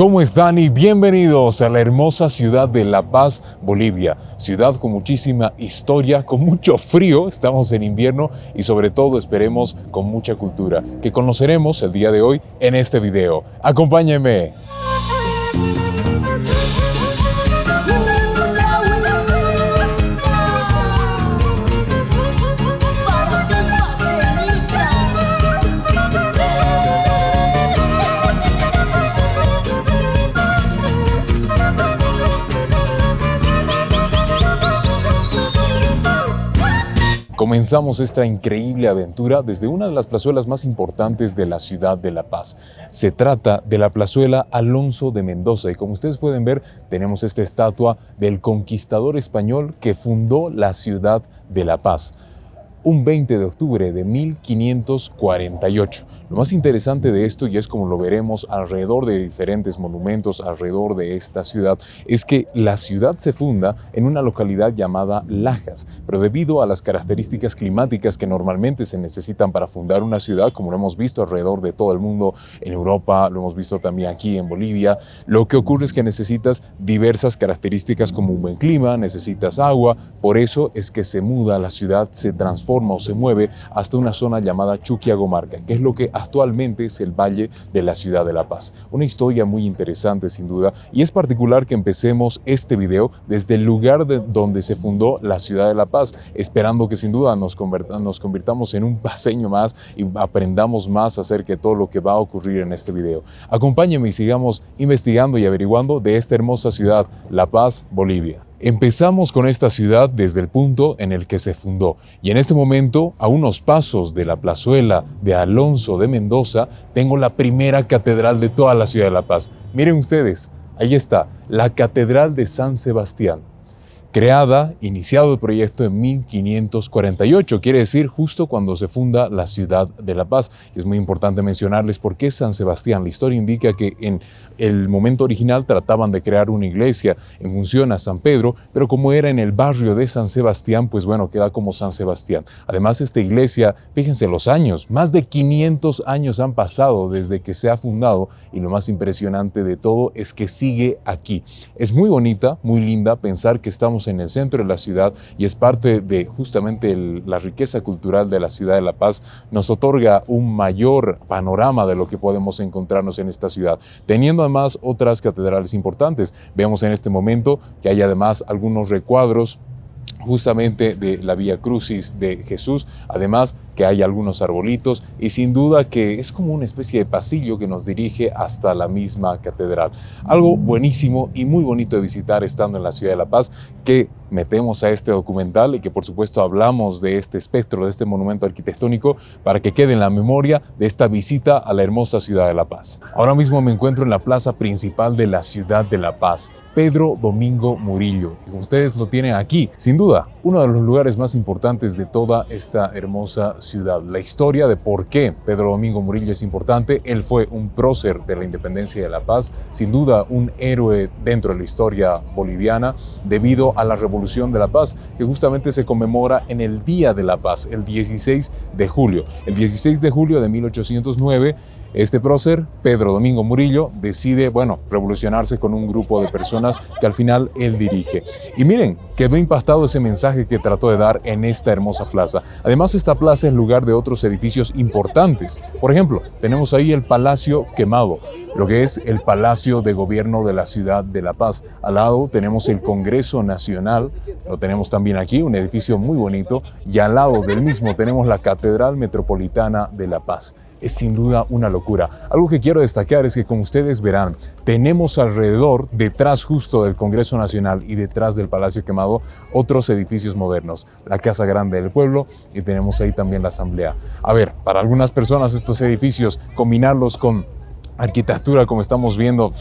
¿Cómo están? Y bienvenidos a la hermosa ciudad de La Paz, Bolivia. Ciudad con muchísima historia, con mucho frío, estamos en invierno y sobre todo esperemos con mucha cultura, que conoceremos el día de hoy en este video. ¡Acompáñenme! Comenzamos esta increíble aventura desde una de las plazuelas más importantes de la ciudad de La Paz. Se trata de la plazuela Alonso de Mendoza y como ustedes pueden ver tenemos esta estatua del conquistador español que fundó la ciudad de La Paz. Un 20 de octubre de 1548. Lo más interesante de esto, y es como lo veremos alrededor de diferentes monumentos alrededor de esta ciudad, es que la ciudad se funda en una localidad llamada Lajas, pero debido a las características climáticas que normalmente se necesitan para fundar una ciudad, como lo hemos visto alrededor de todo el mundo, en Europa, lo hemos visto también aquí en Bolivia, lo que ocurre es que necesitas diversas características como un buen clima, necesitas agua, por eso es que se muda la ciudad, se transforma o se mueve hasta una zona llamada Chuquiagomarca, que es lo que actualmente es el Valle de la ciudad de La Paz. Una historia muy interesante sin duda, y es particular que empecemos este video desde el lugar donde se fundó la ciudad de La Paz, esperando que sin duda nos convirtamos en un paseño más y aprendamos más acerca de todo lo que va a ocurrir en este video. Acompáñenme y sigamos investigando y averiguando de esta hermosa ciudad, La Paz, Bolivia. Empezamos con esta ciudad desde el punto en el que se fundó y en este momento, a unos pasos de la plazuela de Alonso de Mendoza, tengo la primera catedral de toda la ciudad de La Paz. Miren ustedes, ahí está, la Catedral de San Sebastián. Iniciado el proyecto en 1548, quiere decir justo cuando se funda la ciudad de La Paz. Y es muy importante mencionarles por qué San Sebastián. La historia indica que en el momento original trataban de crear una iglesia en función a San Pedro, pero como era en el barrio de San Sebastián, pues bueno, queda como San Sebastián. Además, esta iglesia, fíjense los años, más de 500 años han pasado desde que se ha fundado y lo más impresionante de todo es que sigue aquí. Es muy bonita, muy linda pensar que estamos en el centro de la ciudad y es parte de justamente la riqueza cultural de la ciudad de La Paz. Nos otorga un mayor panorama de lo que podemos encontrarnos en esta ciudad, teniendo además otras catedrales importantes. Vemos en este momento que hay además algunos recuadros justamente de la Vía Crucis de Jesús, además que hay algunos arbolitos y sin duda que es como una especie de pasillo que nos dirige hasta la misma catedral. Algo buenísimo y muy bonito de visitar estando en la ciudad de La Paz, que metemos a este documental y que por supuesto hablamos de este espectro, de este monumento arquitectónico para que quede en la memoria de esta visita a la hermosa ciudad de La Paz. Ahora mismo me encuentro en la plaza principal de la ciudad de La Paz, Pedro Domingo Murillo, y como ustedes lo tienen aquí, sin duda, uno de los lugares más importantes de toda esta hermosa ciudad. La historia de por qué Pedro Domingo Murillo es importante: él fue un prócer de la independencia de La Paz, sin duda un héroe dentro de la historia boliviana, debido a la Revolución de La Paz, que justamente se conmemora en el Día de La Paz, el 16 de julio. El 16 de julio de 1809, este prócer, Pedro Domingo Murillo, decide, revolucionarse con un grupo de personas que al final él dirige. Y miren, quedó impactado ese mensaje que trató de dar en esta hermosa plaza. Además, esta plaza es lugar de otros edificios importantes. Por ejemplo, tenemos ahí el Palacio Quemado, lo que es el Palacio de Gobierno de la ciudad de La Paz. Al lado tenemos el Congreso Nacional, lo tenemos también aquí, un edificio muy bonito, y al lado del mismo tenemos la Catedral Metropolitana de La Paz. Es sin duda una locura. Algo que quiero destacar es que, como ustedes verán, tenemos alrededor, detrás justo del Congreso Nacional y detrás del Palacio Quemado, otros edificios modernos. La Casa Grande del Pueblo y tenemos ahí también la Asamblea. A ver, para algunas personas estos edificios, combinarlos con arquitectura como estamos viendo,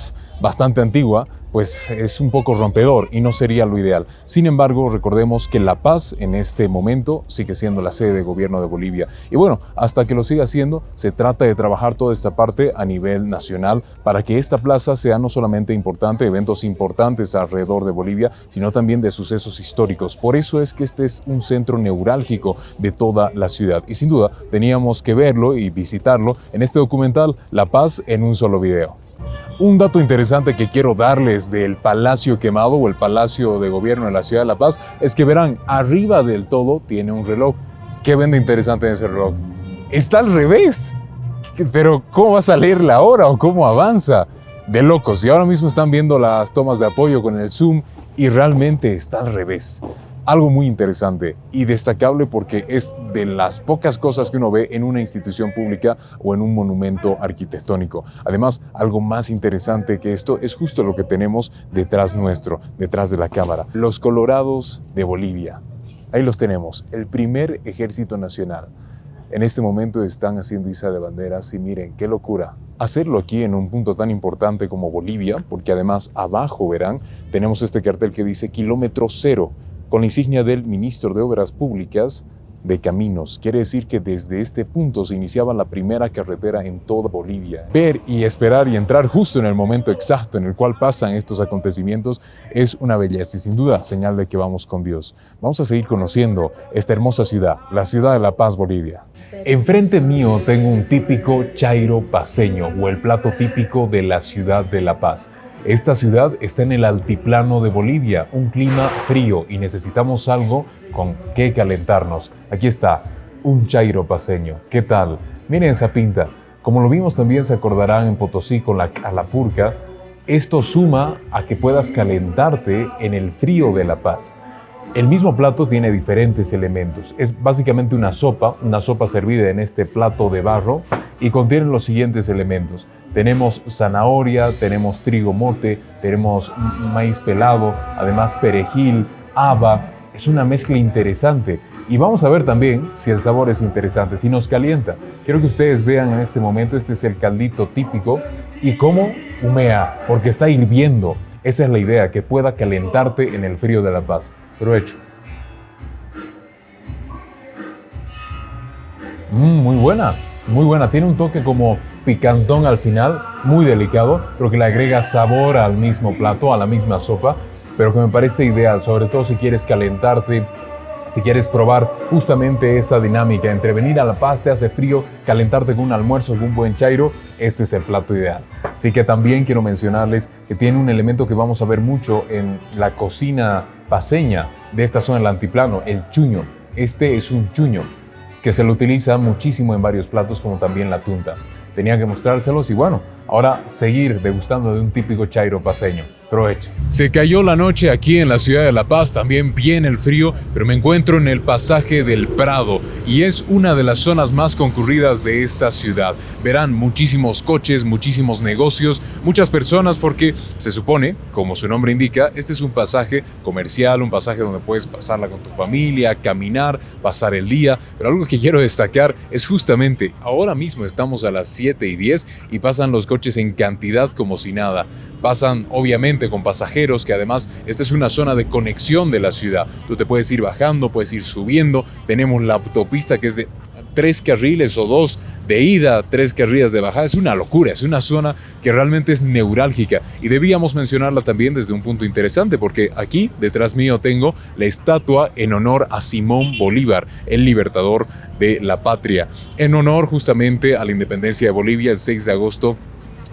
bastante antigua, pues es un poco rompedor y no sería lo ideal. Sin embargo, recordemos que La Paz en este momento sigue siendo la sede de gobierno de Bolivia. Y bueno, hasta que lo siga siendo, se trata de trabajar toda esta parte a nivel nacional para que esta plaza sea no solamente importante, eventos importantes alrededor de Bolivia, sino también de sucesos históricos. Por eso es que este es un centro neurálgico de toda la ciudad. Y sin duda, teníamos que verlo y visitarlo en este documental La Paz en un solo video. Un dato interesante que quiero darles del Palacio Quemado o el Palacio de Gobierno de la Ciudad de La Paz es que verán, arriba del todo tiene un reloj. ¿Qué ven de interesante en ese reloj? Está al revés. Pero ¿cómo vas a leer la hora o cómo avanza? De locos. Y ahora mismo están viendo las tomas de apoyo con el zoom y realmente está al revés. Algo muy interesante y destacable porque es de las pocas cosas que uno ve en una institución pública o en un monumento arquitectónico. Además, algo más interesante que esto es justo lo que tenemos detrás nuestro, detrás de la cámara. Los Colorados de Bolivia. Ahí los tenemos, el primer ejército nacional. En este momento están haciendo iza de banderas y miren, qué locura. Hacerlo aquí en un punto tan importante como Bolivia, porque además abajo, verán, tenemos este cartel que dice kilómetro cero, con la insignia del ministro de Obras Públicas de Caminos. Quiere decir que desde este punto se iniciaba la primera carretera en toda Bolivia. Ver y esperar y entrar justo en el momento exacto en el cual pasan estos acontecimientos es una belleza y sin duda señal de que vamos con Dios. Vamos a seguir conociendo esta hermosa ciudad, la ciudad de La Paz, Bolivia. Enfrente mío tengo un típico chairo paceño o el plato típico de la ciudad de La Paz. Esta ciudad está en el altiplano de Bolivia, un clima frío y necesitamos algo con que calentarnos. Aquí está, un chairo paceño. ¿Qué tal? Miren esa pinta. Como lo vimos también se acordarán en Potosí con la calapurca, esto suma a que puedas calentarte en el frío de La Paz. El mismo plato tiene diferentes elementos. Es básicamente una sopa servida en este plato de barro y contiene los siguientes elementos. Tenemos zanahoria, tenemos trigo mote, tenemos maíz pelado, además perejil, haba. Es una mezcla interesante. Y vamos a ver también si el sabor es interesante, si nos calienta. Quiero que ustedes vean en este momento, este es el caldito típico y cómo humea, porque está hirviendo. Esa es la idea, que pueda calentarte en el frío de La Paz. Provecho. Muy buena, muy buena. Tiene un toque como picantón al final, muy delicado, pero que le agrega sabor al mismo plato, a la misma sopa, pero que me parece ideal, sobre todo si quieres calentarte, si quieres probar justamente esa dinámica entre venir a La Paz, te hace frío, calentarte con un almuerzo, con un buen chairo, este es el plato ideal. Así que también quiero mencionarles que tiene un elemento que vamos a ver mucho en la cocina paceña de esta zona del altiplano, el chuño. Este es un chuño que se lo utiliza muchísimo en varios platos, como también la tunta. Tenía que mostrárselos y bueno, ahora seguir degustando de un típico chairo paceño. Provecho. Se cayó la noche aquí en la ciudad de La Paz, también viene el frío, pero me encuentro en el pasaje del Prado y es una de las zonas más concurridas de esta ciudad. Verán muchísimos coches, muchísimos negocios, muchas personas porque se supone, como su nombre indica, este es un pasaje comercial, un pasaje donde puedes pasarla con tu familia, caminar, pasar el día, pero algo que quiero destacar es justamente, ahora mismo estamos a las 7:10 y pasan los coches en cantidad como si nada. Pasan obviamente con pasajeros, que además esta es una zona de conexión de la ciudad. Tú te puedes ir bajando, puedes ir subiendo. Tenemos la autopista que es de 3 carriles o 2 de ida, 3 carriles de bajada. Es una locura, es una zona que realmente es neurálgica y debíamos mencionarla también desde un punto interesante porque aquí detrás mío tengo la estatua en honor a Simón Bolívar, el libertador de la patria, en honor justamente a la independencia de Bolivia el 6 de agosto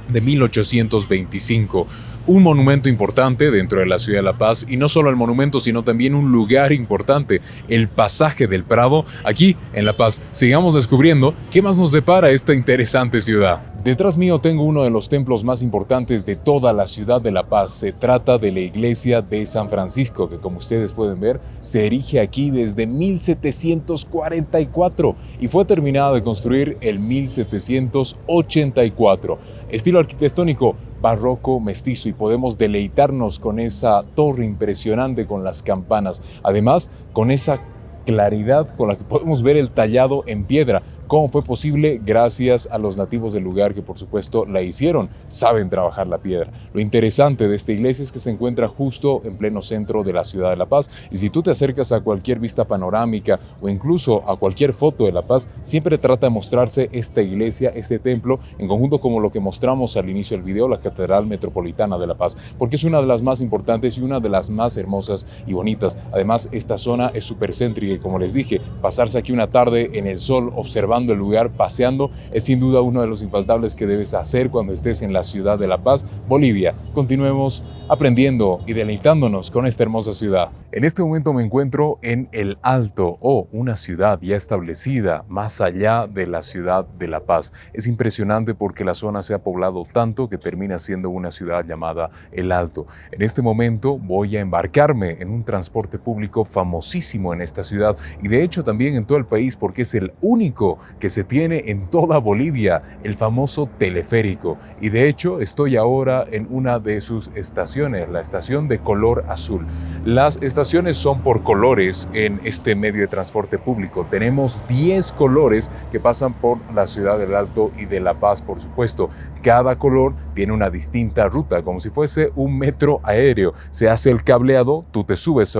de 1825. Un monumento importante dentro de la ciudad de La Paz y no solo el monumento sino también un lugar importante, el pasaje del Prado, aquí en La Paz. Sigamos descubriendo qué más nos depara esta interesante ciudad. Detrás mío tengo uno de los templos más importantes de toda la ciudad de La Paz. Se trata de la iglesia de San Francisco, que como ustedes pueden ver, se erige aquí desde 1744 y fue terminada de construir en 1784. Estilo arquitectónico barroco mestizo y podemos deleitarnos con esa torre impresionante con las campanas. Además, con esa claridad con la que podemos ver el tallado en piedra. ¿Cómo fue posible? Gracias a los nativos del lugar que por supuesto la hicieron, saben trabajar la piedra. Lo interesante de esta iglesia es que se encuentra justo en pleno centro de la ciudad de La Paz y si tú te acercas a cualquier vista panorámica o incluso a cualquier foto de La Paz, siempre trata de mostrarse esta iglesia, este templo, en conjunto como lo que mostramos al inicio del video, la Catedral Metropolitana de La Paz, porque es una de las más importantes y una de las más hermosas y bonitas. Además, esta zona es súper céntrica y como les dije, pasarse aquí una tarde en el sol observando observando el lugar, paseando. Es sin duda uno de los infaltables que debes hacer cuando estés en la ciudad de La Paz, Bolivia. Continuemos aprendiendo y deleitándonos con esta hermosa ciudad. En este momento me encuentro en El Alto, una ciudad ya establecida más allá de la ciudad de La Paz. Es impresionante porque la zona se ha poblado tanto que termina siendo una ciudad llamada El Alto. En este momento voy a embarcarme en un transporte público famosísimo en esta ciudad y de hecho también en todo el país porque es el único que se tiene en toda Bolivia, el famoso teleférico. Y de hecho estoy ahora en una de sus estaciones, la estación de color azul. Las estaciones son por colores en este medio de transporte público. Tenemos 10 colores que pasan por la ciudad del Alto y de La Paz, por supuesto. Cada color tiene una distinta ruta, como si fuese un metro aéreo. Se hace el cableado, tú te subes a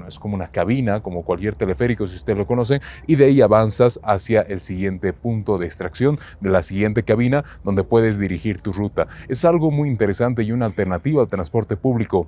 es como una cabina, como cualquier teleférico si usted lo conoce, y de ahí avanzas hacia el siguiente punto de extracción de la siguiente cabina donde puedes dirigir tu ruta. Es algo muy interesante y una alternativa al transporte público,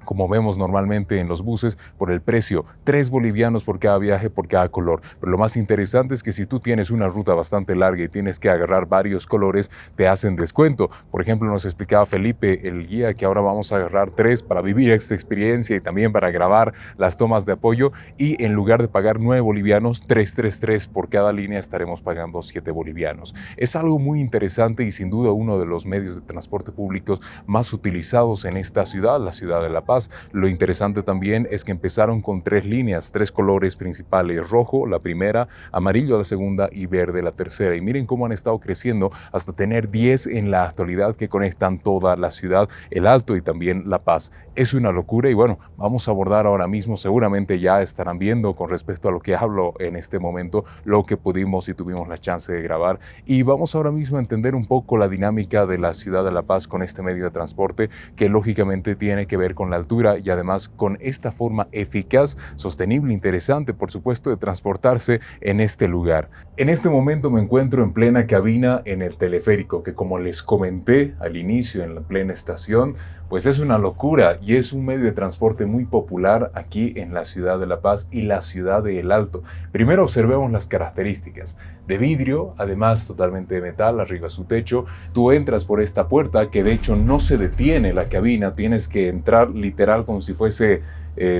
como vemos normalmente en los buses, por el precio, 3 bolivianos por cada viaje, por cada color. Pero lo más interesante es que si tú tienes una ruta bastante larga y tienes que agarrar varios colores, te hacen descuento. Por ejemplo, nos explicaba Felipe, el guía, que ahora vamos a agarrar 3 para vivir esta experiencia y también para grabar las tomas de apoyo, y en lugar de pagar 9 bolivianos, 3 por cada línea, estaremos pagando 7 bolivianos. Es algo muy interesante y sin duda uno de los medios de transporte públicos más utilizados en esta ciudad, la ciudad de La Paz. Lo interesante también es que empezaron con 3 líneas, 3 colores principales: rojo la primera, amarillo la segunda y verde la tercera. Y miren cómo han estado creciendo hasta tener 10 en la actualidad que conectan toda la ciudad, El Alto y también La Paz. Es una locura y bueno, vamos a abordar ahora mismo, seguramente ya estarán viendo con respecto a lo que hablo en este momento, lo que pudimos y tuvimos la chance de grabar. Y vamos ahora mismo a entender un poco la dinámica de la ciudad de La Paz con este medio de transporte que lógicamente tiene que ver con la altura y además con esta forma eficaz, sostenible, interesante, por supuesto, de transportarse en este lugar. En este momento me encuentro en plena cabina en el teleférico, que como les comenté al inicio en la plena estación, pues es una locura y es un medio de transporte muy popular aquí en la ciudad de La Paz y la ciudad de El Alto. Primero observemos las características. De vidrio, además totalmente de metal, arriba su techo. Tú entras por esta puerta que de hecho no se detiene la cabina, tienes que entrar literal como si fuese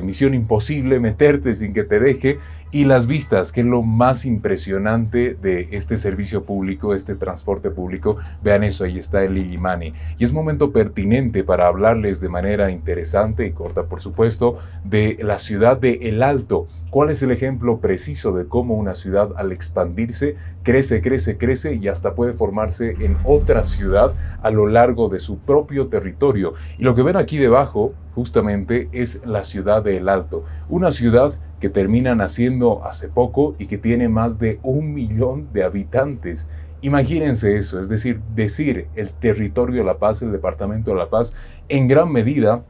misión imposible, meterte sin que te deje. Y las vistas, que es lo más impresionante de este servicio público, este transporte público. Vean eso, ahí está el Illimani. Y es momento pertinente para hablarles de manera interesante y corta, por supuesto, de la ciudad de El Alto. ¿Cuál es el ejemplo preciso de cómo una ciudad al expandirse crece y hasta puede formarse en otra ciudad a lo largo de su propio territorio? Y lo que ven aquí debajo justamente es la ciudad de El Alto, una ciudad que termina naciendo hace poco y que tiene más de 1 millón de habitantes. Imagínense eso, es decir, el territorio de La Paz, el departamento de La Paz, en gran medida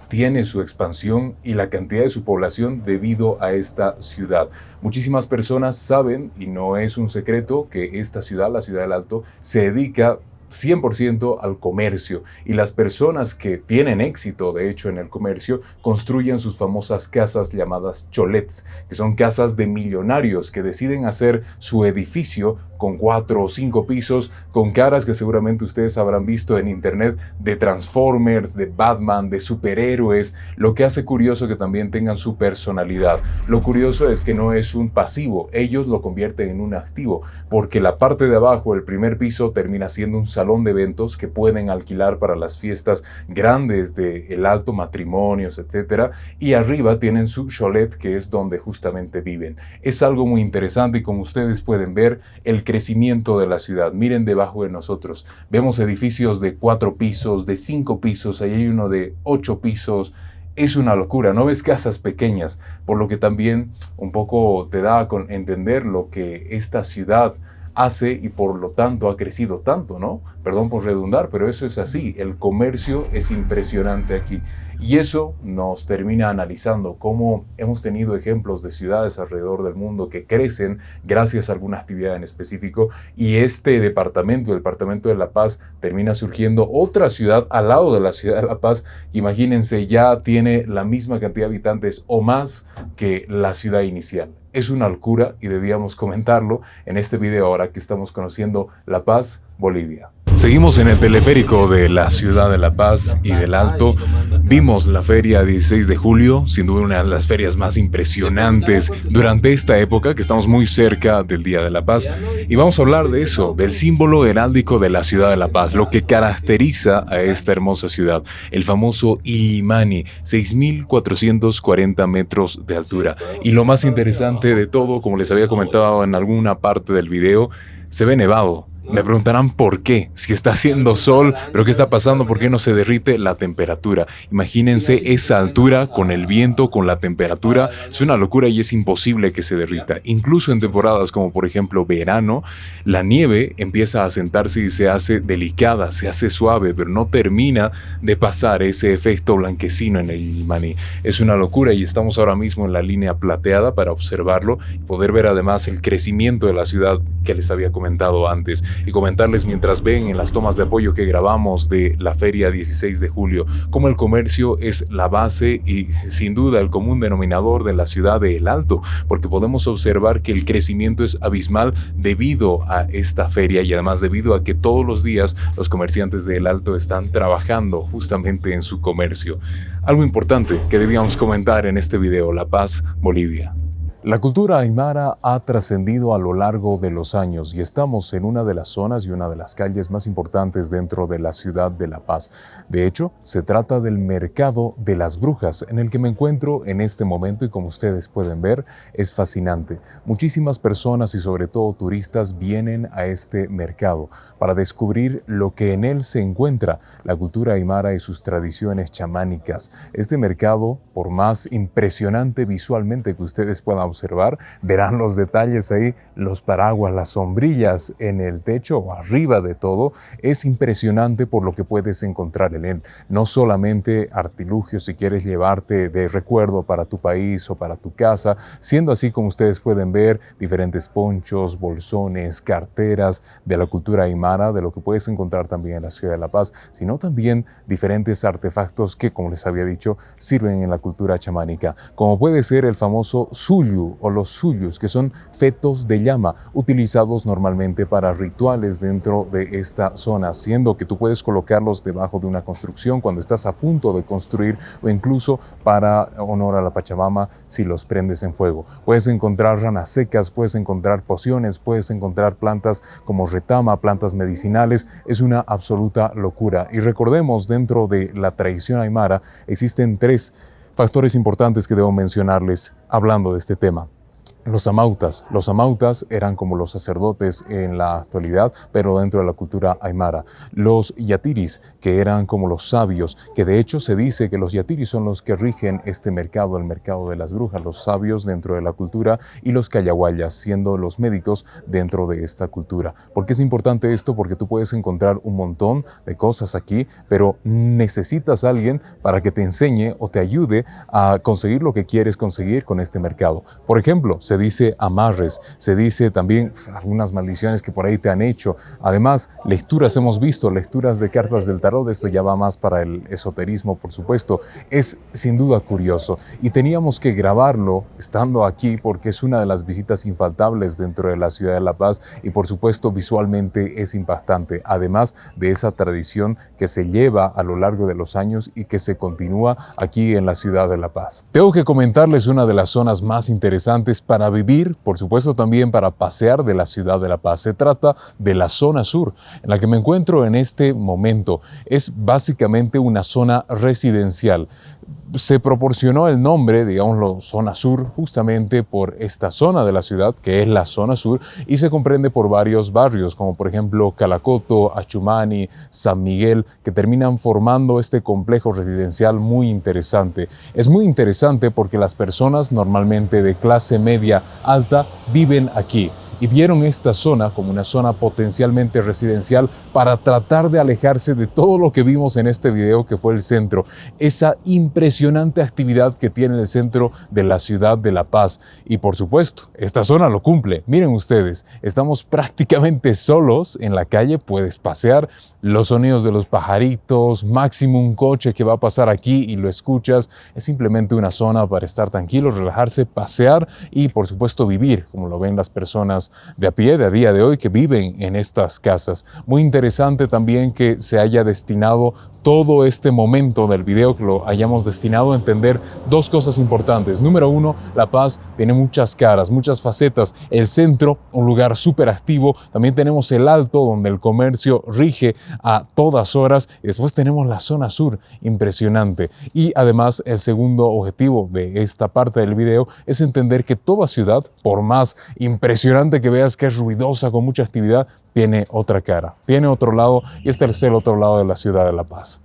tiene su expansión y la cantidad de su población debido a esta ciudad. Muchísimas personas saben, y no es un secreto, que esta ciudad, la ciudad del Alto, se dedica 100% al comercio, y las personas que tienen éxito de hecho en el comercio construyen sus famosas casas llamadas cholets, que son casas de millonarios que deciden hacer su edificio con 4 o 5 pisos, con caras que seguramente ustedes habrán visto en internet de Transformers, de Batman, de superhéroes, lo que hace curioso que también tengan su personalidad. Lo curioso es que no es un pasivo, ellos lo convierten en un activo, porque la parte de abajo, el primer piso, termina siendo un salón de eventos que pueden alquilar para las fiestas grandes de El Alto, matrimonios, etc. Y arriba tienen su cholet, que es donde justamente viven. Es algo muy interesante y como ustedes pueden ver, el crecimiento de la ciudad. Miren debajo de nosotros, vemos edificios de 4 pisos, de 5 pisos, ahí hay uno de 8 pisos. Es una locura, no ves casas pequeñas, por lo que también un poco te da a entender lo que esta ciudad hace y por lo tanto ha crecido tanto, ¿no? Perdón por redundar, pero eso es así. El comercio es impresionante aquí. Y eso nos termina analizando cómo hemos tenido ejemplos de ciudades alrededor del mundo que crecen gracias a alguna actividad en específico, y este departamento, el departamento de La Paz, termina surgiendo otra ciudad al lado de la ciudad de La Paz, que imagínense, ya tiene la misma cantidad de habitantes o más que la ciudad inicial. es una locura y debíamos comentarlo en este video ahora que estamos conociendo La Paz, Bolivia. Seguimos en el teleférico de la ciudad de La Paz y del Alto. Vimos la feria 16 de julio, sin duda una de las ferias más impresionantes durante esta época, que estamos muy cerca del Día de la Paz. Y vamos a hablar de eso, del símbolo heráldico de la ciudad de La Paz, lo que caracteriza a esta hermosa ciudad, el famoso Illimani, 6.440 metros de altura. Y lo más interesante de todo, como les había comentado en alguna parte del video, se ve nevado. Me preguntarán por qué, si está haciendo sol, pero ¿qué está pasando? ¿Por qué no se derrite la temperatura? Imagínense esa altura con el viento, con la temperatura, es una locura y es imposible que se derrita. Incluso en temporadas como por ejemplo verano, la nieve empieza a sentarse y se hace delicada, se hace suave, pero no termina de pasar ese efecto blanquecino en el Illimani. Es una locura y estamos ahora mismo en la línea plateada para observarlo y poder ver además el crecimiento de la ciudad que les había comentado antes. Y comentarles mientras ven en las tomas de apoyo que grabamos de la feria 16 de julio, cómo el comercio es la base y sin duda el común denominador de la ciudad de El Alto, porque podemos observar que el crecimiento es abismal debido a esta feria y además debido a que todos los días los comerciantes de El Alto están trabajando justamente en su comercio. Algo importante que debíamos comentar en este video, La Paz, Bolivia. La cultura aymara ha trascendido a lo largo de los años y estamos en una de las zonas y una de las calles más importantes dentro de la ciudad de La Paz. De hecho, se trata del Mercado de las Brujas, en el que me encuentro en este momento y como ustedes pueden ver, es fascinante. Muchísimas personas y sobre todo turistas vienen a este mercado para descubrir lo que en él se encuentra, la cultura aymara y sus tradiciones chamánicas. Este mercado, por más impresionante visualmente que ustedes puedan observar, verán los detalles ahí, los paraguas, las sombrillas en el techo o arriba de todo. Es impresionante por lo que puedes encontrar en él. No solamente artilugios si quieres llevarte de recuerdo para tu país o para tu casa, siendo así como ustedes pueden ver, diferentes ponchos, bolsones, carteras de la cultura aymara, de lo que puedes encontrar también en la ciudad de La Paz, sino también diferentes artefactos que, como les había dicho, sirven en la cultura chamánica, como puede ser el famoso suyu o los suyus, que son fetos de llama utilizados normalmente para rituales dentro de esta zona, siendo que tú puedes colocarlos debajo de una construcción cuando estás a punto de construir o incluso para honor a la Pachamama si los prendes en fuego. Puedes encontrar ranas secas, puedes encontrar pociones, puedes encontrar plantas como retama, plantas medicinales. Es una absoluta locura. Y recordemos, dentro de la tradición aymara existen tres factores importantes que debo mencionarles hablando de este tema. Los amautas eran como los sacerdotes en la actualidad, pero dentro de la cultura aymara. Los yatiris, que eran como los sabios, que de hecho se dice que los yatiris son los que rigen este mercado, el mercado de las brujas, los sabios dentro de la cultura, y los cayahuayas, siendo los médicos dentro de esta cultura. ¿Por qué es importante esto? Porque tú puedes encontrar un montón de cosas aquí, pero necesitas a alguien para que te enseñe o te ayude a conseguir lo que quieres conseguir con este mercado. Por ejemplo, se dice amarres, se dice también algunas maldiciones que por ahí te han hecho. Además, lecturas hemos visto, lecturas de cartas del tarot, esto ya va más para el esoterismo, por supuesto. Es sin duda curioso y teníamos que grabarlo estando aquí porque es una de las visitas infaltables dentro de la ciudad de La Paz y por supuesto visualmente es impactante, además de esa tradición que se lleva a lo largo de los años y que se continúa aquí en la ciudad de La Paz. Tengo que comentarles una de las zonas más interesantes para vivir, por supuesto también para pasear de la ciudad de La Paz. Se trata de la zona sur, en la que me encuentro en este momento. Es básicamente una zona residencial. Se proporcionó el nombre, digámoslo, zona sur, justamente por esta zona de la ciudad, que es la zona sur, y se comprende por varios barrios, como por ejemplo Calacoto, Achumani, San Miguel, que terminan formando este complejo residencial muy interesante. Es muy interesante porque las personas normalmente de clase media alta viven aquí. y vieron esta zona como una zona potencialmente residencial para tratar de alejarse de todo lo que vimos en este video, que fue el centro, esa impresionante actividad que tiene el centro de la ciudad de La Paz. Y por supuesto, esta zona lo cumple. Miren ustedes, estamos prácticamente solos en la calle, puedes pasear, los sonidos de los pajaritos, máximo un coche que va a pasar aquí y lo escuchas. Es simplemente una zona para estar tranquilos, relajarse, pasear y por supuesto vivir, como lo ven las personas de a pie de a día de hoy que viven en estas casas. Muy interesante también que se haya destinado todo este momento del video, que lo hayamos destinado a entender dos cosas importantes. Número uno, La Paz tiene muchas caras, muchas facetas. El centro, un lugar súper activo. También tenemos el Alto, donde el comercio rige a todas horas. Y después tenemos la zona sur, impresionante. Y además, el segundo objetivo de esta parte del video es entender que toda ciudad, por más impresionante que veas que es ruidosa, con mucha actividad, tiene otra cara, tiene otro lado, y este es el otro lado de la ciudad de La Paz.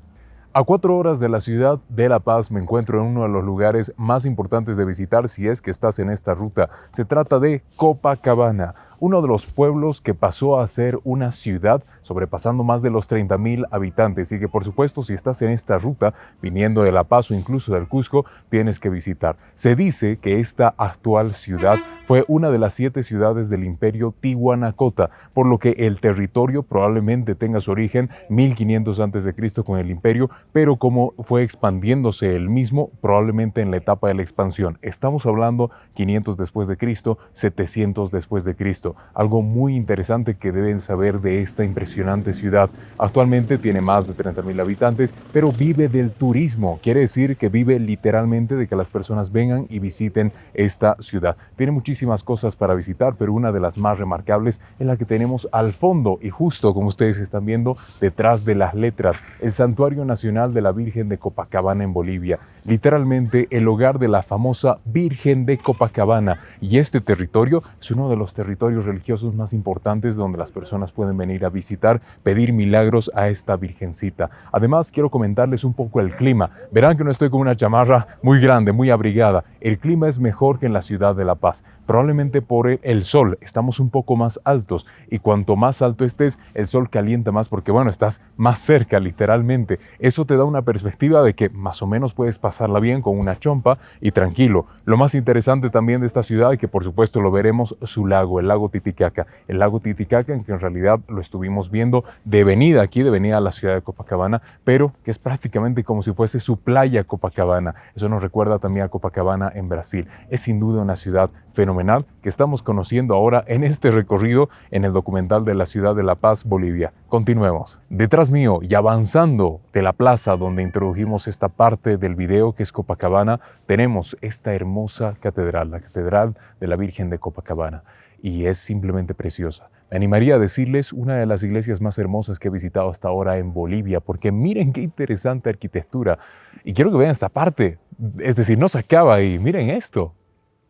A 4 horas de la ciudad de La Paz me encuentro en uno de los lugares más importantes de visitar si es que estás en esta ruta. Se trata de Copacabana, uno de los pueblos que pasó a ser una ciudad, sobrepasando más de los 30,000 habitantes, y que por supuesto si estás en esta ruta viniendo de La Paz o incluso del Cusco, tienes que visitar. Se dice que esta actual ciudad fue una de las 7 ciudades del imperio Tihuanacota, por lo que el territorio probablemente tenga su origen 1500 a.C. con el imperio, pero como fue expandiéndose el mismo, probablemente en la etapa de la expansión. Estamos hablando 500 después de Cristo, 700 después de Cristo. Algo muy interesante que deben saber de esta impresionante ciudad. Actualmente tiene más de 30,000 habitantes, pero vive del turismo. Quiere decir que vive literalmente de que las personas vengan y visiten esta ciudad. Tiene muchísimas cosas para visitar, pero una de las más remarcables es la que tenemos al fondo y justo como ustedes están viendo detrás de las letras, el Santuario Nacional de la Virgen de Copacabana en Bolivia. Literalmente el hogar de la famosa Virgen de Copacabana. Y este territorio es uno de los territorios religiosos más importantes donde las personas pueden venir a visitar, pedir milagros a esta virgencita. Además, quiero comentarles un poco el clima. Verán que no estoy con una chamarra muy grande, muy abrigada. El clima es mejor que en la ciudad de La Paz, probablemente por el sol. Estamos un poco más altos y cuanto más alto estés, el sol calienta más porque, bueno, estás más cerca literalmente. Eso te da una perspectiva de que más o menos puedes pasarla bien con una chompa y tranquilo. Lo más interesante también de esta ciudad, y que por supuesto lo veremos, su lago, el lago Titicaca. El lago Titicaca, en que en realidad lo estuvimos viendo de venida aquí, de venida a la ciudad de Copacabana, pero que es prácticamente como si fuese su playa Copacabana. Eso nos recuerda también a Copacabana en Brasil. Es sin duda una ciudad fenomenal que estamos conociendo ahora en este recorrido en el documental de la ciudad de La Paz, Bolivia. Continuemos. Detrás mío y avanzando de la plaza donde introdujimos esta parte del video que es Copacabana, tenemos esta hermosa catedral, la Catedral de la Virgen de Copacabana. Y es simplemente preciosa. Me animaría a decirles una de las iglesias más hermosas que he visitado hasta ahora en Bolivia, porque miren qué interesante arquitectura. Y quiero que vean esta parte, es decir, no se acaba ahí. Miren esto,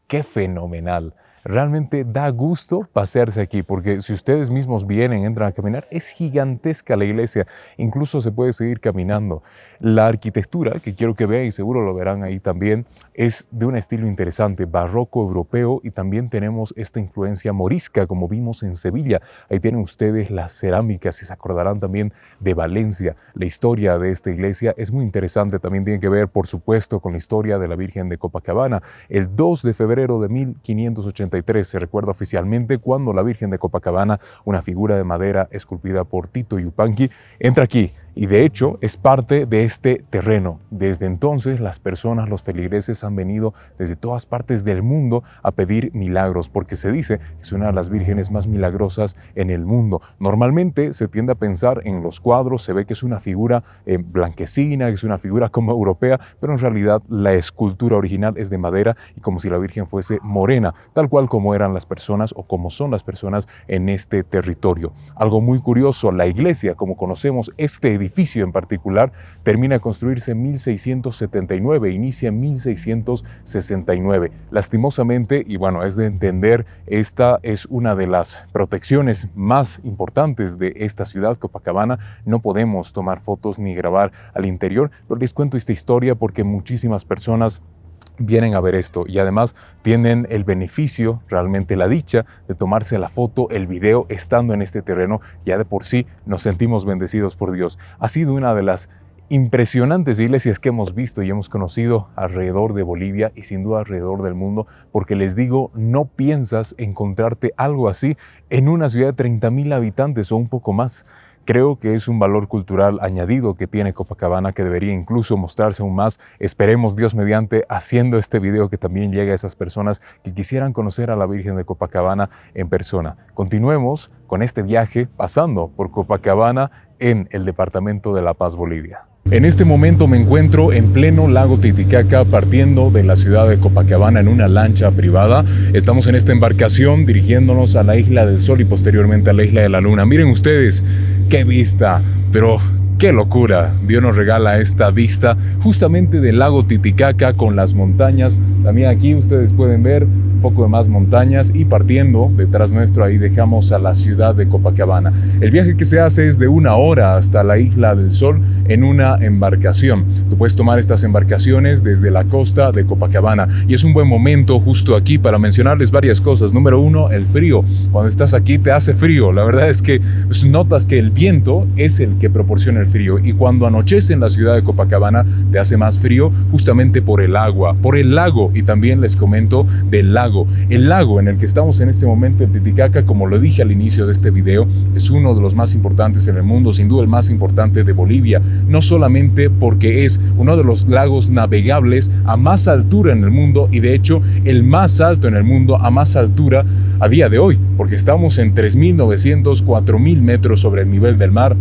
qué fenomenal. Realmente da gusto pasearse aquí, porque si ustedes mismos vienen, entran a caminar, es gigantesca la iglesia, incluso se puede seguir caminando. La arquitectura, que quiero que vean y seguro lo verán ahí también, es de un estilo interesante, barroco europeo, y también tenemos esta influencia morisca, como vimos en Sevilla. Ahí tienen ustedes las cerámicas y se acordarán también de Valencia. La historia de esta iglesia es muy interesante, también tiene que ver, por supuesto, con la historia de la Virgen de Copacabana. El 2 de febrero de 1583 se recuerda oficialmente cuando la Virgen de Copacabana, una figura de madera esculpida por Tito Yupanqui, entra aquí. Y de hecho es parte de este terreno. Desde entonces las personas, los feligreses han venido desde todas partes del mundo a pedir milagros, porque se dice que es una de las vírgenes más milagrosas en el mundo. Normalmente se tiende a pensar en los cuadros, se ve que es una figura blanquecina, que es una figura como europea, pero en realidad la escultura original es de madera y como si la Virgen fuese morena, tal cual como eran las personas o como son las personas en este territorio. Algo muy curioso, la iglesia, como conocemos este edificio en particular, termina de construirse en 1679, inicia en 1669. Lastimosamente, y bueno, es de entender, esta es una de las protecciones más importantes de esta ciudad, Copacabana. No podemos tomar fotos ni grabar al interior, pero les cuento esta historia porque muchísimas personas vienen a ver esto y además tienen el beneficio, realmente la dicha de tomarse la foto, el video estando en este terreno. Ya de por sí nos sentimos bendecidos por Dios. Ha sido una de las impresionantes iglesias que hemos visto y hemos conocido alrededor de Bolivia y sin duda alrededor del mundo, porque les digo, no piensas encontrarte algo así en una ciudad de 30,000 habitantes o un poco más. Creo que es un valor cultural añadido que tiene Copacabana que debería incluso mostrarse aún más. Esperemos Dios mediante haciendo este video que también llegue a esas personas que quisieran conocer a la Virgen de Copacabana en persona. Continuemos con este viaje pasando por Copacabana en el departamento de La Paz, Bolivia. En este momento me encuentro en pleno lago Titicaca partiendo de la ciudad de Copacabana en una lancha privada. Estamos en esta embarcación dirigiéndonos a la Isla del Sol y posteriormente a la Isla de la Luna. Miren ustedes, qué vista, pero qué locura. Dios nos regala esta vista justamente del lago Titicaca con las montañas. También aquí ustedes pueden ver un poco de más montañas y partiendo detrás nuestro ahí dejamos a la ciudad de Copacabana. El viaje que se hace es de 1 hora hasta la Isla del Sol en una embarcación. Tú puedes tomar estas embarcaciones desde la costa de Copacabana y es un buen momento justo aquí para mencionarles varias cosas. Número 1, el frío. Cuando estás aquí te hace frío. La verdad es que notas que el viento es el que proporciona el frío y cuando anochece en la ciudad de Copacabana te hace más frío justamente por el agua, por el lago. Y también les comento del lago. El lago en el que estamos en este momento en Titicaca, como lo dije al inicio de este video, es uno de los más importantes en el mundo, sin duda el más importante de Bolivia. No solamente porque es uno de los lagos navegables a más altura en el mundo y de hecho el más alto en el mundo a más altura a día de hoy, porque estamos en 3.900, 4.000 metros sobre el nivel del mar.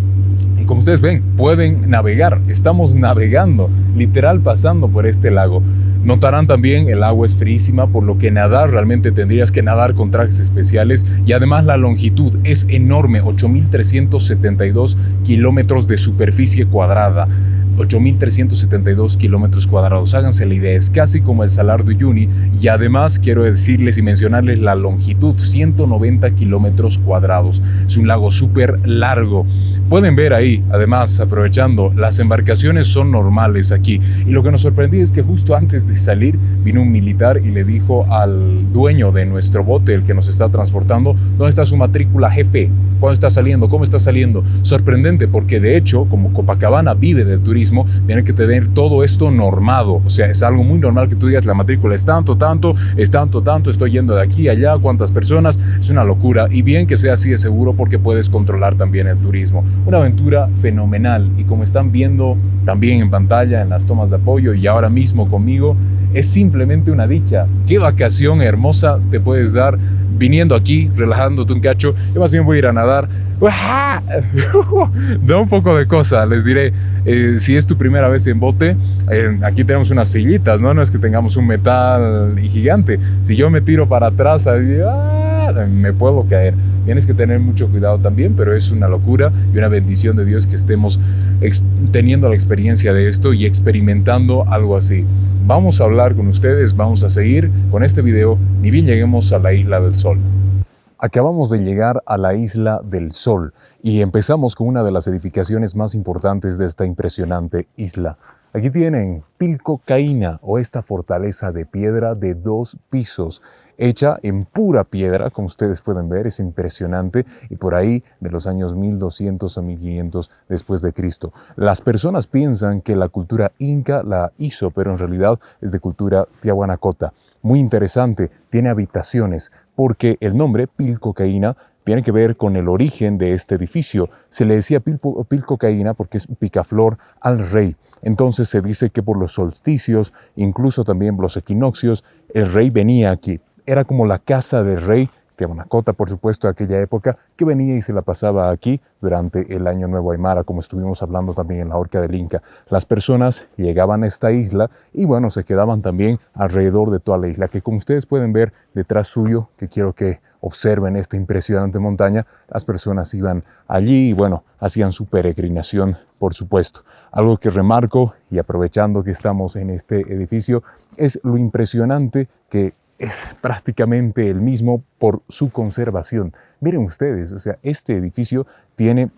Y como ustedes ven, pueden navegar, estamos navegando, literal pasando por este lago. Notarán también el agua es frísima, por lo que nadar realmente tendrías que nadar con trajes especiales y además la longitud es enorme, 8.372 kilómetros de superficie cuadrada. 8.372 kilómetros cuadrados. Háganse la idea, es casi como el Salar de Uyuni y además quiero decirles y mencionarles la longitud, 190 kilómetros cuadrados. Es un lago súper largo. Pueden ver ahí, además, aprovechando, las embarcaciones son normales aquí y lo que nos sorprendió es que justo antes de salir vino un militar y le dijo al dueño de nuestro bote, el que nos está transportando, ¿dónde está su matrícula, jefe? ¿Cuándo está saliendo? ¿Cómo está saliendo? Sorprendente porque de hecho, como Copacabana vive del turismo, tiene que tener todo esto normado. O sea, es algo muy normal que tú digas la matrícula es tanto, estoy yendo de aquí a allá, cuántas personas. Es una locura y bien que sea así de seguro porque puedes controlar también el turismo. Una aventura fenomenal y como están viendo también en pantalla, en las tomas de apoyo y ahora mismo conmigo, es simplemente una dicha. Qué vacación hermosa te puedes dar viniendo aquí, relajándote un cacho. Yo más bien voy a ir a nadar. Da un poco de cosa, les diré. Si es tu primera vez en bote, aquí tenemos unas sillitas, ¿no? No es que tengamos un metal gigante. Si yo me tiro para atrás, me puedo caer. Tienes que tener mucho cuidado también, pero es una locura y una bendición de Dios que estemos teniendo la experiencia de esto y experimentando algo así. Vamos a hablar con ustedes, vamos a seguir con este video, ni bien lleguemos a la Isla del Sol. Acabamos de llegar a la Isla del Sol y empezamos con una de las edificaciones más importantes de esta impresionante isla. Aquí tienen Pilcocaína o esta fortaleza de piedra de 2 pisos, hecha en pura piedra, como ustedes pueden ver, es impresionante, y por ahí de los años 1200 a 1500 después de Cristo. Las personas piensan que la cultura inca la hizo, pero en realidad es de cultura tiahuanacota. Muy interesante, tiene habitaciones, porque el nombre Pilcocaína tiene que ver con el origen de este edificio. Se le decía Pilcocaína porque es picaflor al rey. Entonces se dice que por los solsticios, incluso también los equinoccios, el rey venía aquí. Era como la casa del rey, tiahuanacota por supuesto de aquella época, que venía y se la pasaba aquí durante el Año Nuevo Aymara, como estuvimos hablando también en la Horca del Inca. Las personas llegaban a esta isla y bueno, se quedaban también alrededor de toda la isla, que como ustedes pueden ver detrás suyo, que quiero que observen esta impresionante montaña, las personas iban allí y bueno, hacían su peregrinación, por supuesto. Algo que remarco, y aprovechando que estamos en este edificio, es lo impresionante que es prácticamente el mismo por su conservación. Miren ustedes, o sea, este edificio tiene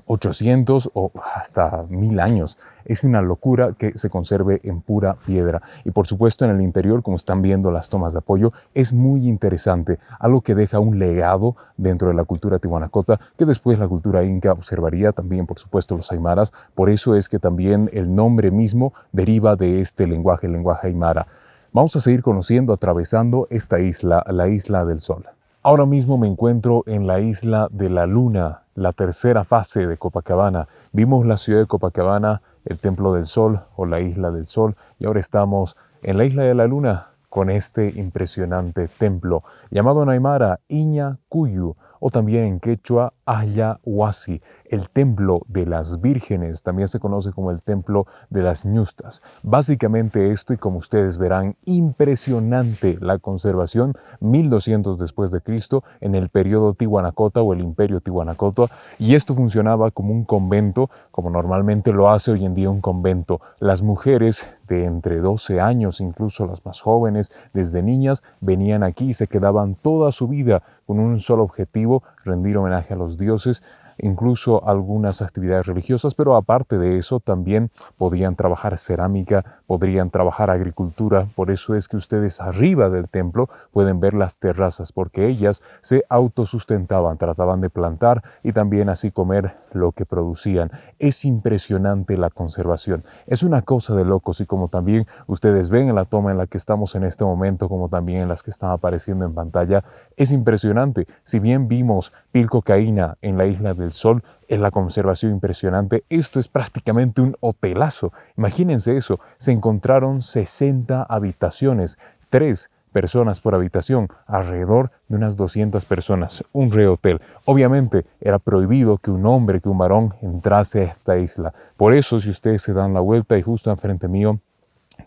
800 o hasta 1000 años. Es una locura que se conserve en pura piedra. Y por supuesto en el interior, como están viendo las tomas de apoyo, es muy interesante, algo que deja un legado dentro de la cultura tihuanacota, que después la cultura inca observaría, también por supuesto los aymaras. Por eso es que también el nombre mismo deriva de este lenguaje, el lenguaje aymara. Vamos a seguir conociendo, atravesando esta isla, la Isla del Sol. Ahora mismo me encuentro en la Isla de la Luna, la tercera fase de Copacabana. Vimos la ciudad de Copacabana, el Templo del Sol o la Isla del Sol, y ahora estamos en la Isla de la Luna con este impresionante templo llamado en aymara Iña Cuyu, o también en quechua Ayahuasi, el templo de las vírgenes, también se conoce como el templo de las ñustas. Básicamente esto, y como ustedes verán, impresionante la conservación, 1200 después de Cristo, en el periodo Tihuanacota o el imperio Tihuanacota, y esto funcionaba como un convento, como normalmente lo hace hoy en día un convento. Las mujeres de entre 12 años, incluso las más jóvenes, desde niñas, venían aquí y se quedaban toda su vida con un solo objetivo: rendir homenaje a los dioses, incluso algunas actividades religiosas, pero aparte de eso también podían trabajar cerámica, podrían trabajar agricultura. Por eso es que ustedes arriba del templo pueden ver las terrazas, porque ellas se autosustentaban, trataban de plantar y también así comer lo que producían. Es impresionante la conservación, es una cosa de locos, y como también ustedes ven en la toma en la que estamos en este momento, como también en las que están apareciendo en pantalla, es impresionante. Si bien vimos Pilcocaína en la Isla del Sol, en la conservación impresionante, esto es prácticamente un hotelazo. Imagínense eso, se encontraron 60 habitaciones, 3 personas por habitación, alrededor de unas 200 personas, un rehotel. Obviamente era prohibido que un hombre, que un varón entrase a esta isla. Por eso, si ustedes se dan la vuelta y justo enfrente mío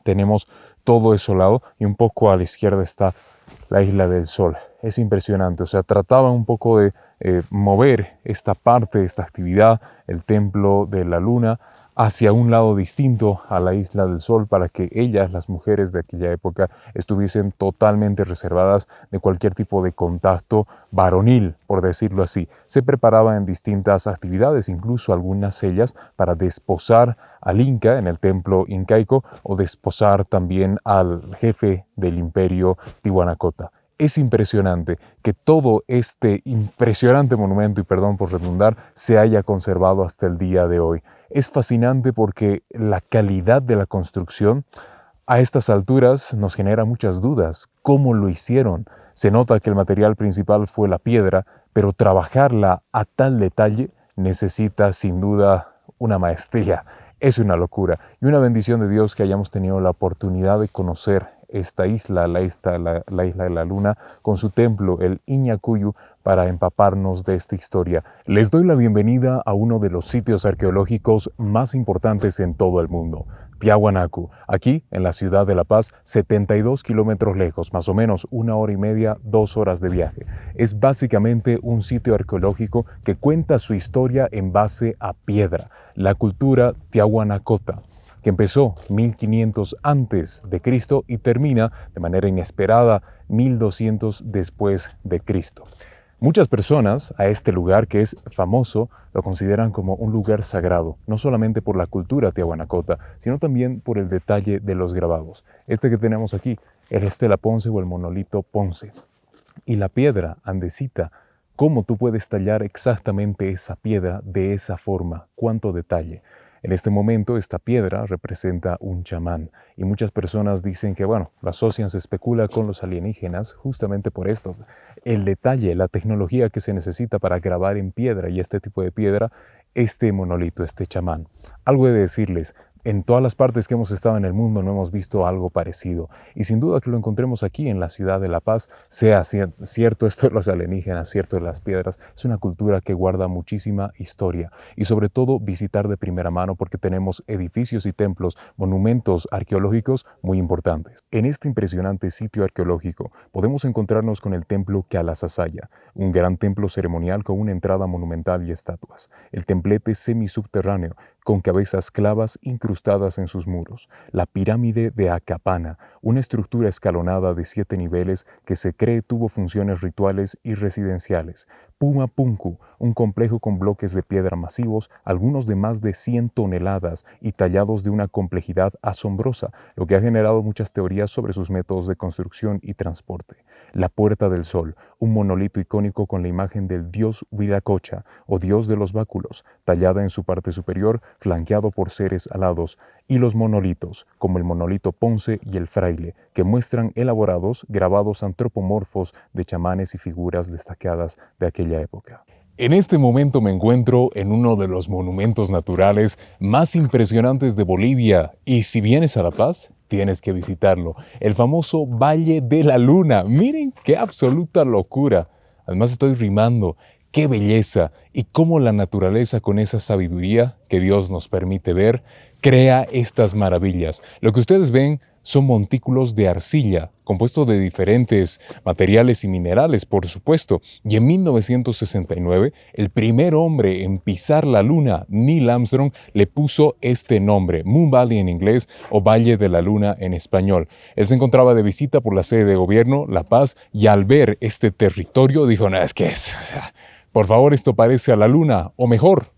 tenemos todo desolado, y un poco a la izquierda está la Isla del Sol. Es impresionante, o sea, trataba un poco de mover esta parte, esta actividad, el Templo de la Luna, hacia un lado distinto a la Isla del Sol, para que ellas, las mujeres de aquella época, estuviesen totalmente reservadas de cualquier tipo de contacto varonil, por decirlo así. Se preparaban en distintas actividades, incluso algunas ellas para desposar al Inca en el templo incaico, o desposar también al jefe del imperio Tihuanacota. Es impresionante que todo este impresionante monumento, y perdón por redundar, se haya conservado hasta el día de hoy. Es fascinante porque la calidad de la construcción a estas alturas nos genera muchas dudas. ¿Cómo lo hicieron? Se nota que el material principal fue la piedra, pero trabajarla a tal detalle necesita sin duda una maestría. Es una locura y una bendición de Dios que hayamos tenido la oportunidad de conocer esta isla, la Isla de la Luna, con su templo, el Iña Cuyu, para empaparnos de esta historia. Les doy la bienvenida a uno de los sitios arqueológicos más importantes en todo el mundo, Tiahuanacu, aquí en la ciudad de La Paz, 72 kilómetros lejos, más o menos 1 hora y media, 2 horas de viaje. Es básicamente un sitio arqueológico que cuenta su historia en base a piedra, la cultura tiahuanacota, que empezó 1500 antes de Cristo y termina de manera inesperada 1200 después de Cristo. Muchas personas a este lugar, que es famoso, lo consideran como un lugar sagrado, no solamente por la cultura tiahuanacota, sino también por el detalle de los grabados. Este que tenemos aquí, el Estela Ponce o el monolito Ponce. Y la piedra andesita, cómo tú puedes tallar exactamente esa piedra de esa forma, cuánto detalle. En este momento esta piedra representa un chamán, y muchas personas dicen que, bueno, la asocian, se especula con los alienígenas justamente por esto. El detalle, la tecnología que se necesita para grabar en piedra y este tipo de piedra, este monolito, este chamán. Algo he de decirles, en todas las partes que hemos estado en el mundo no hemos visto algo parecido, y sin duda que lo encontremos aquí en la ciudad de La Paz, sea cierto esto de los alienígenas, cierto de las piedras. Es una cultura que guarda muchísima historia, y sobre todo visitar de primera mano, porque tenemos edificios y templos, monumentos arqueológicos muy importantes. En este impresionante sitio arqueológico podemos encontrarnos con el templo Calasasaya, un gran templo ceremonial con una entrada monumental y estatuas. El templete semisubterráneo con cabezas clavas incrustadas en sus muros. La pirámide de Acapana, una estructura escalonada de 7 niveles que se cree tuvo funciones rituales y residenciales. Pumapunku, un complejo con bloques de piedra masivos, algunos de más de 100 toneladas y tallados de una complejidad asombrosa, lo que ha generado muchas teorías sobre sus métodos de construcción y transporte. La Puerta del Sol, un monolito icónico con la imagen del dios Viracocha o dios de los báculos, tallada en su parte superior, flanqueado por seres alados, y los monolitos, como el monolito Ponce y el Fraile, que muestran elaborados grabados antropomorfos de chamanes y figuras destacadas de aquella época. En este momento me encuentro en uno de los monumentos naturales más impresionantes de Bolivia y si vienes a La Paz, tienes que visitarlo, el famoso Valle de la Luna. Miren qué absoluta locura. Además estoy rimando. Qué belleza y cómo la naturaleza con esa sabiduría que Dios nos permite ver, crea estas maravillas. Lo que ustedes ven son montículos de arcilla, compuestos de diferentes materiales y minerales, por supuesto. Y en 1969, el primer hombre en pisar la luna, Neil Armstrong, le puso este nombre, Moon Valley en inglés o Valle de la Luna en español. Él se encontraba de visita por la sede de gobierno, La Paz, y al ver este territorio dijo, no, es que es... O sea, por favor, esto parece a la luna, o mejor.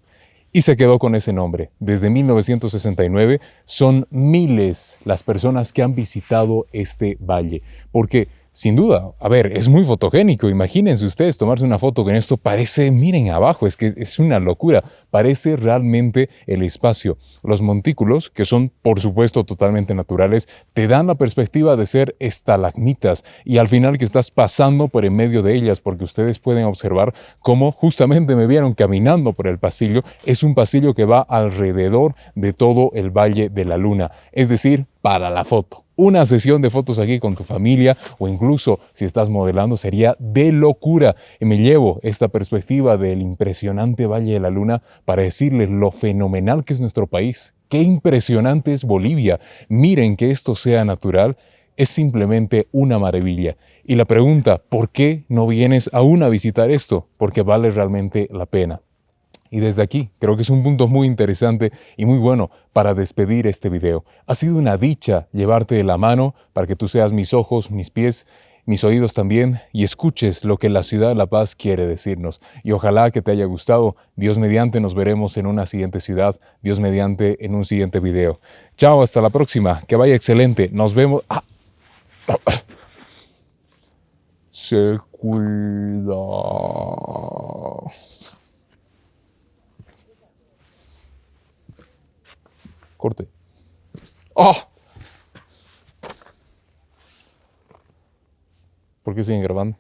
Y se quedó con ese nombre. Desde 1969 son miles las personas que han visitado este valle. Porque, sin duda, a ver, es muy fotogénico. Imagínense ustedes tomarse una foto con esto. Parece, miren abajo, es que es una locura. Parece realmente el espacio. Los montículos, que son, por supuesto, totalmente naturales, te dan la perspectiva de ser estalagmitas. Y al final que estás pasando por en medio de ellas, porque ustedes pueden observar cómo justamente me vieron caminando por el pasillo. Es un pasillo que va alrededor de todo el Valle de la Luna, es decir, para la foto. Una sesión de fotos aquí con tu familia o incluso si estás modelando sería de locura. Y me llevo esta perspectiva del impresionante Valle de la Luna para decirles lo fenomenal que es nuestro país. Qué impresionante es Bolivia. Miren que esto sea natural. Es simplemente una maravilla. Y la pregunta, ¿por qué no vienes aún a visitar esto? Porque vale realmente la pena. Y desde aquí, creo que es un punto muy interesante y muy bueno para despedir este video. Ha sido una dicha llevarte de la mano para que tú seas mis ojos, mis pies, mis oídos también y escuches lo que la ciudad de La Paz quiere decirnos. Y ojalá que te haya gustado. Dios mediante nos veremos en una siguiente ciudad. Dios mediante en un siguiente video. Chao, hasta la próxima. Que vaya excelente. Nos vemos. Se cuida. Corte. ¡Oh! ¿Por qué siguen grabando?